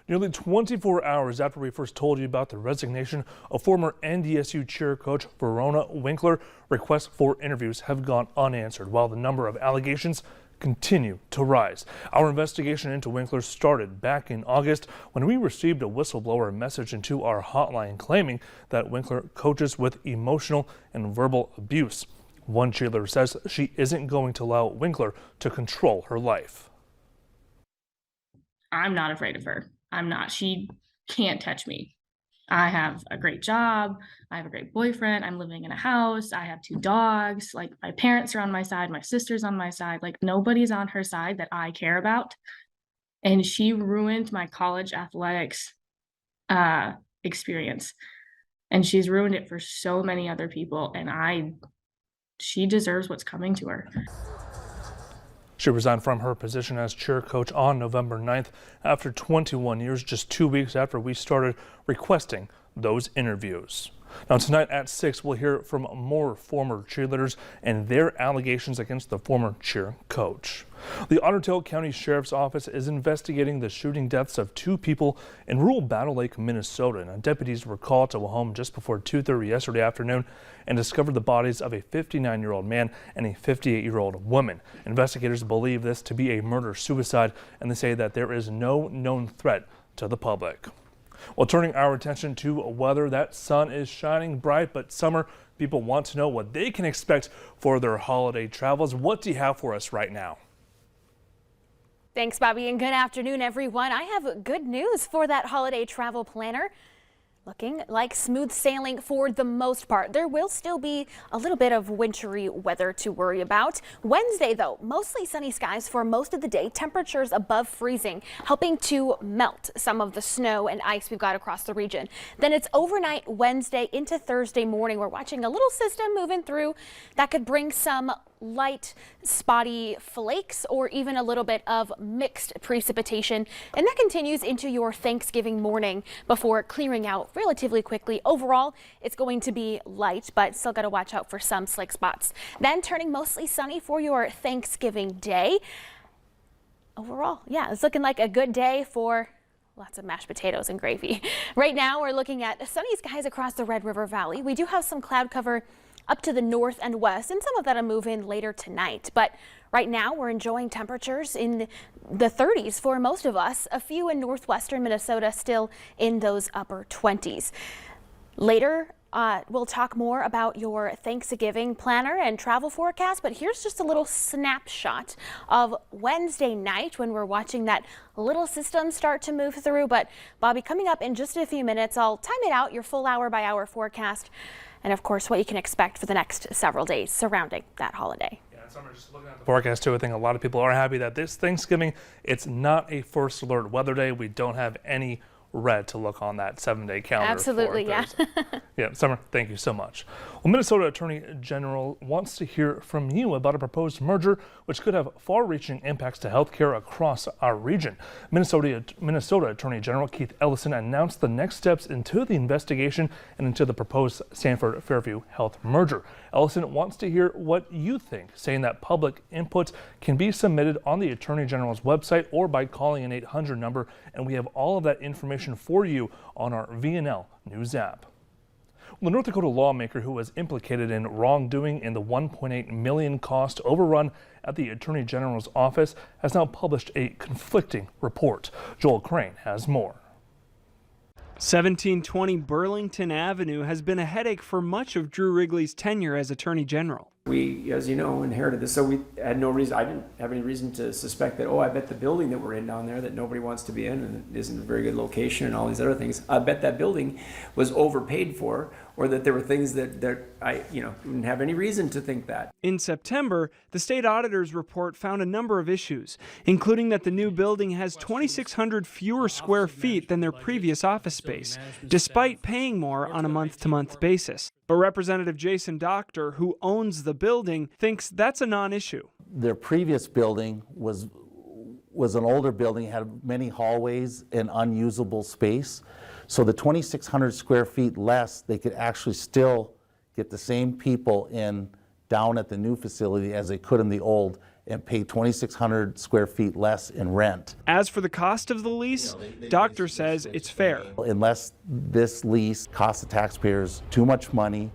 Nearly 24 hours after we first told you about the resignation of former NDSU cheer coach Verona Winkler, requests for interviews have gone unanswered while the number of allegations continue to rise. Our investigation into Winkler started back in August when we received a whistleblower message into our hotline claiming that Winkler coaches with emotional and verbal abuse. One cheerleader says she isn't going to allow Winkler to control her life. I'm not afraid of her. I'm not. She can't touch me. I have a great job. I have a great boyfriend. I'm living in a house. I have 2 dogs. Like, my parents are on my side. My sister's on my side. Like, nobody's on her side that I care about. And she ruined my college athletics experience. And she's ruined it for so many other people. And she deserves what's coming to her. She resigned from her position as cheer coach on November 9th after 21 years, just 2 weeks after we started requesting those interviews. Now tonight at 6, we'll hear from more former cheerleaders and their allegations against the former cheer coach. The Otter Tail County Sheriff's Office is investigating the shooting deaths of 2 people in rural Battle Lake, Minnesota. Now, deputies were called to a home just before 2:30 yesterday afternoon and discovered the bodies of a 59-year-old man and a 58-year-old woman. Investigators believe this to be a murder-suicide, and they say that there is no known threat to the public. Well, turning our attention to weather, that sun is shining bright, but summer people want to know what they can expect for their holiday travels. What do you have for us right now? Thanks, Bobby, and good afternoon, everyone. I have good news for that holiday travel planner. Looking like smooth sailing for the most part. There will still be a little bit of wintry weather to worry about. Wednesday, though, mostly sunny skies for most of the day. Temperatures above freezing, helping to melt some of the snow and ice we've got across the region. Then it's overnight Wednesday into Thursday morning. We're watching a little system moving through that could bring some light spotty flakes or even a little bit of mixed precipitation, and that continues into your Thanksgiving morning before clearing out relatively quickly. Overall, it's going to be light, but still got to watch out for some slick spots. Then turning mostly sunny for your Thanksgiving day. Overall, yeah, it's looking like a good day for lots of mashed potatoes and gravy. Right now, we're looking at sunny skies across the Red River Valley. We do have some cloud cover up to the north and west, and some of that'll move in later tonight. But right now we're enjoying temperatures in the 30s for most of us. A few in northwestern Minnesota still in those upper 20s. Later, we'll talk more about your Thanksgiving planner and travel forecast, but here's just a little snapshot of Wednesday night when we're watching that little system start to move through. But Bobby, coming up in just a few minutes, I'll time it out, your full hour-by-hour forecast, and of course what you can expect for the next several days surrounding that holiday. Yeah, Summer, just looking at the forecast too, I think a lot of people are happy that this Thanksgiving, it's not a first alert weather day. We don't have any red to look on that 7-day calendar. Absolutely, yeah. Yeah, Summer, thank you so much. Well, Minnesota Attorney General wants to hear from you about a proposed merger which could have far-reaching impacts to healthcare across our region. Minnesota Attorney General Keith Ellison announced the next steps into the investigation and into the proposed Sanford-Fairview Health merger. Ellison wants to hear what you think, saying that public input can be submitted on the Attorney General's website or by calling an 800 number, and we have all of that information for you on our VNL News app. Well, the North Dakota lawmaker who was implicated in wrongdoing in the $1.8 million cost overrun at the Attorney General's office has now published a conflicting report. Joel Crane has more. 1720 Burlington Avenue has been a headache for much of Drew Wrigley's tenure as Attorney General. We, as you know, inherited this, so we had no reason, I didn't have any reason to suspect that, I bet the building that we're in down there that nobody wants to be in and it isn't a very good location and all these other things, I bet that building was overpaid for, or that there were things that I didn't have any reason to think that. In September, the state auditor's report found a number of issues, including that the new building has 2,600 fewer square feet than their previous office space, despite paying more on a month-to-month basis. But Representative Jason Doctor, who owns the building, thinks that's a non-issue. Their previous building was an older building, had many hallways and unusable space. So the 2,600 square feet less, they could actually still get the same people in down at the new facility as they could in the old, and pay 2,600 square feet less in rent. As for the cost of the lease, Doctor says it's fair. Unless this lease costs the taxpayers too much money,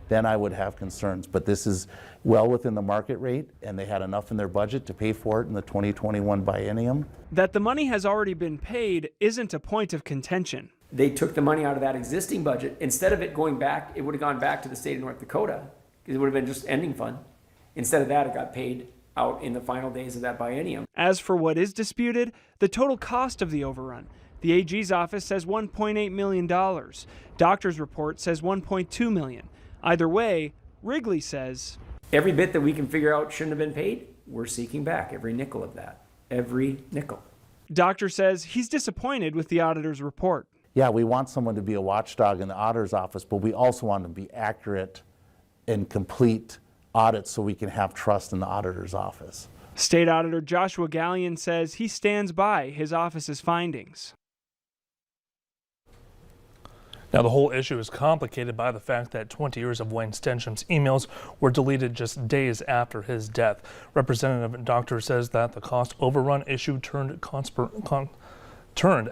then I would have concerns. But this is well within the market rate, and they had enough in their budget to pay for it in the 2021 biennium. That the money has already been paid isn't a point of contention. They took the money out of that existing budget. Instead of it going back, it would have gone back to the state of North Dakota, because it would have been just ending fund. Instead of that, it got paid out in the final days of that biennium. As for what is disputed, the total cost of the overrun. The AG's office says $1.8 million. Doctor's report says $1.2 million. Either way, Wrigley says, Every bit that we can figure out shouldn't have been paid, we're seeking back every nickel of that. Every nickel. Doctor says he's disappointed with the auditor's report. Yeah, we want someone to be a watchdog in the auditor's office, but we also want them to be accurate and complete audits so we can have trust in the auditor's office. State Auditor Joshua Gallion says he stands by his office's findings. Now, the whole issue is complicated by the fact that 20 years of Wayne Stencham's emails were deleted just days after his death. Representative Doctor says that the cost overrun issue turned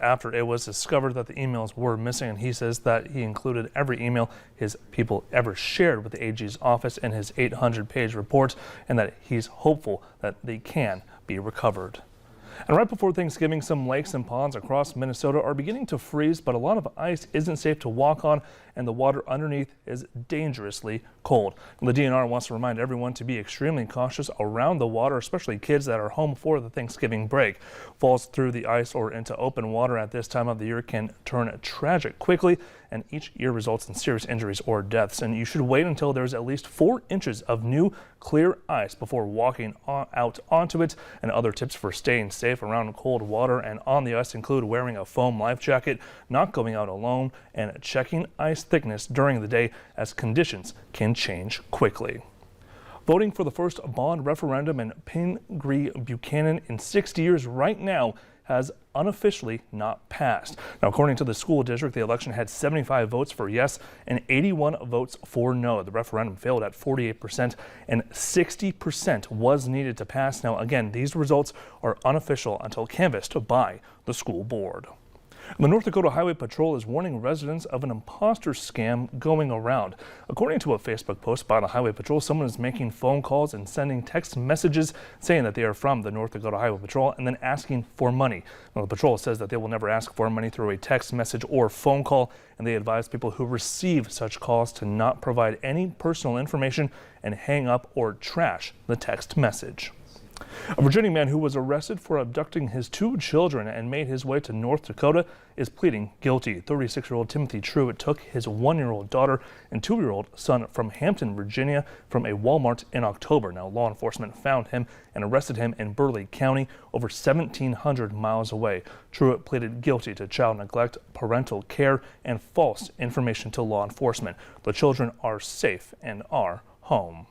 after it was discovered that the emails were missing, and he says that he included every email his people ever shared with the AG's office in his 800-page report, and that he's hopeful that they can be recovered. And right before Thanksgiving, some lakes and ponds across Minnesota are beginning to freeze, but a lot of ice isn't safe to walk on, and the water underneath is dangerously cold. The DNR wants to remind everyone to be extremely cautious around the water, especially kids that are home for the Thanksgiving break. Falls through the ice or into open water at this time of the year can turn tragic quickly, and each year results in serious injuries or deaths. And you should wait until there's at least 4 inches of new clear ice before walking out onto it. And other tips for staying safe around cold water and on the ice include wearing a foam life jacket, not going out alone, and checking ice thickness during the day, as conditions can change quickly. Voting for the first bond referendum in Pingree Buchanan in 60 years right now has unofficially not passed. Now, according to the school district, the election had 75 votes for yes and 81 votes for no. The referendum failed at 48%, and 60% was needed to pass. Now, again, these results are unofficial until canvassed by the school board. The North Dakota Highway Patrol is warning residents of an imposter scam going around. According to a Facebook post by the Highway Patrol, someone is making phone calls and sending text messages saying that they are from the North Dakota Highway Patrol and then asking for money. Now, the patrol says that they will never ask for money through a text message or phone call, and they advise people who receive such calls to not provide any personal information and hang up or trash the text message. A Virginia man who was arrested for abducting his 2 children and made his way to North Dakota is pleading guilty. 36-year-old Timothy Truitt took his 1-year-old daughter and 2-year-old son from Hampton, Virginia from a Walmart in October. Now, law enforcement found him and arrested him in Burleigh County, over 1,700 miles away. Truitt pleaded guilty to child neglect, parental care, and false information to law enforcement. The children are safe and are home.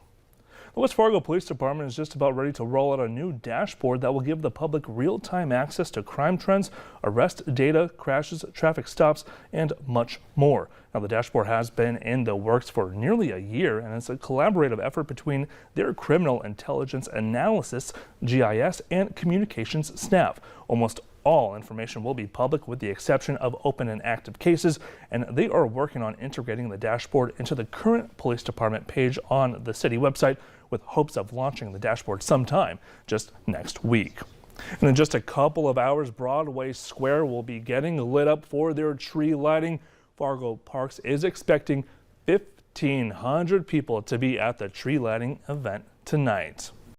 The West Fargo Police Department is just about ready to roll out a new dashboard that will give the public real-time access to crime trends, arrest data, crashes, traffic stops, and much more. Now, the dashboard has been in the works for nearly a year, and it's a collaborative effort between their criminal intelligence analysis, GIS, and communications staff. Almost all information will be public with the exception of open and active cases, and they are working on integrating the dashboard into the current police department page on the city website, with hopes of launching the dashboard sometime just next week. And in just a couple of hours, Broadway Square will be getting lit up for their tree lighting. Fargo Parks is expecting 1,500 people to be at the tree lighting event tonight.